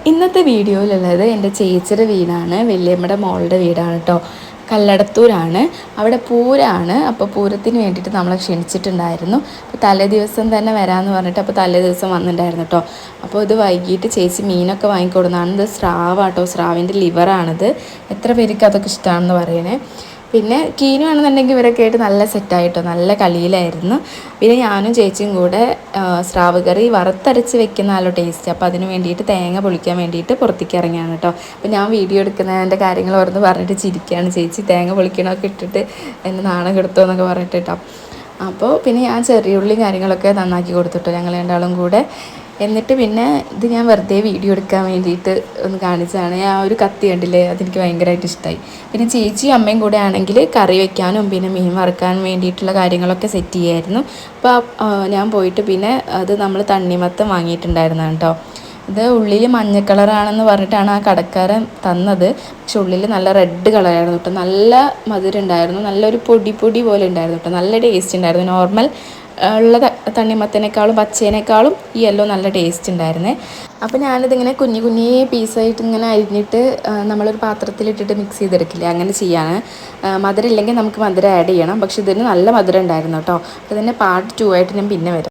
ഇന്നത്തെ വീഡിയോയിലുള്ളത് എൻ്റെ ചേച്ചിയുടെ വീടാണ്, വല്യമ്മയുടെ മോളുടെ വീടാണ് കേട്ടോ. കല്ലടത്തൂരാണ്. അവിടെ പൂരമാണ്. അപ്പോൾ പൂരത്തിന് വേണ്ടിയിട്ട് നമ്മളെ ക്ഷണിച്ചിട്ടുണ്ടായിരുന്നു. അപ്പോൾ തലേ ദിവസം തന്നെ വരാമെന്ന് പറഞ്ഞിട്ട് അപ്പോൾ തലേ ദിവസം വന്നിട്ടുണ്ടായിരുന്നു കേട്ടോ. അപ്പോൾ ഇത് വൈകിട്ട് ചേച്ചി മീനൊക്കെ വാങ്ങിക്കൊടുന്നതാണ്. ഇത് സ്രാവാട്ടോ, സ്രാവിൻ്റെ ലിവറാണിത്. എത്ര പേർക്ക് അതൊക്കെ ഇഷ്ടമാണെന്ന് പറയണേ. പിന്നെ കീനു ആണെന്നുണ്ടെങ്കിൽ ഇവരൊക്കെ ആയിട്ട് നല്ല സെറ്റായിട്ടോ, നല്ല കളിയിലായിരുന്നു. പിന്നെ ഞാനും ചേച്ചിയും കൂടെ സ്രാവ് കറി വറുത്തരച്ച് വെക്കുന്നതാണല്ലോ ടേസ്റ്റ്. അപ്പോൾ അതിന് വേണ്ടിയിട്ട് തേങ്ങ പൊളിക്കാൻ വേണ്ടിയിട്ട് പുറത്തേക്ക് ഇറങ്ങിയാണ് കേട്ടോ. അപ്പോൾ ഞാൻ വീഡിയോ എടുക്കുന്നതിൻ്റെ കാര്യങ്ങൾ ഓർന്ന് പറഞ്ഞിട്ട് ചിരിക്കുകയാണ് ചേച്ചി. തേങ്ങ പൊളിക്കണമൊക്കെ ഇട്ടിട്ട് എന്നെ നാണം കെടുത്തോ എന്നൊക്കെ പറഞ്ഞിട്ട് കേട്ടോ. അപ്പോൾ പിന്നെ ഞാൻ ചെറിയുള്ളിയും കാര്യങ്ങളൊക്കെ നന്നാക്കി കൊടുത്തിട്ടോ ഞങ്ങൾ രണ്ടാളും കൂടെ. എന്നിട്ട് പിന്നെ ഇത് ഞാൻ വെറുതെ വീഡിയോ എടുക്കാൻ വേണ്ടിയിട്ട് ഒന്ന് കാണിച്ചതാണ്. ആ ഒരു കത്തി കണ്ടില്ലേ, അതെനിക്ക് ഭയങ്കരമായിട്ട് ഇഷ്ടമായി. പിന്നെ ചേച്ചിയും അമ്മയും കൂടെ ആണെങ്കിൽ കറി വെക്കാനും പിന്നെ മീൻ വറുക്കാനും വേണ്ടിയിട്ടുള്ള കാര്യങ്ങളൊക്കെ സെറ്റ് ചെയ്യായിരുന്നു. അപ്പോൾ ഞാൻ പോയിട്ട് പിന്നെ അത് നമ്മൾ തണ്ണിമത്തം വാങ്ങിയിട്ടുണ്ടായിരുന്നതാണ് കേട്ടോ. ഇത് ഉള്ളിൽ മഞ്ഞ കളറാണെന്ന് പറഞ്ഞിട്ടാണ് ആ കടക്കാരൻ തന്നത്. പക്ഷെ ഉള്ളിൽ നല്ല റെഡ് കളറായിരുന്നു കേട്ടോ. നല്ല മധുരം ഉണ്ടായിരുന്നു, നല്ലൊരു പൊടി പൊടി പോലെ ഉണ്ടായിരുന്നു കേട്ടോ. നല്ല ടേസ്റ്റ് ഉണ്ടായിരുന്നു. നോർമൽ ഉള്ള തണ്ണിമത്തനേക്കാളും പച്ചേനേക്കാളും ഈ യെല്ലോ നല്ല ടേസ്റ്റ് ഉണ്ടായിരുന്നേ. അപ്പോൾ ഞാനിതിങ്ങനെ കുഞ്ഞു കുഞ്ഞേ പീസായിട്ട് ഇങ്ങനെ അരിഞ്ഞിട്ട് നമ്മളൊരു പാത്രത്തിലിട്ടിട്ട് മിക്സ് ചെയ്തെടുക്കില്ലേ, അങ്ങനെ ചെയ്യാണ്. മധുരം ഇല്ലെങ്കിൽ നമുക്ക് മധുരം ആഡ് ചെയ്യണം. പക്ഷെ ഇതിന് നല്ല മധുരം ഉണ്ടായിരുന്നു കേട്ടോ. അപ്പോൾ ഇതിൻ്റെ പാർട്ട് 2 ആയിട്ട് ഞാൻ പിന്നെ വരാം.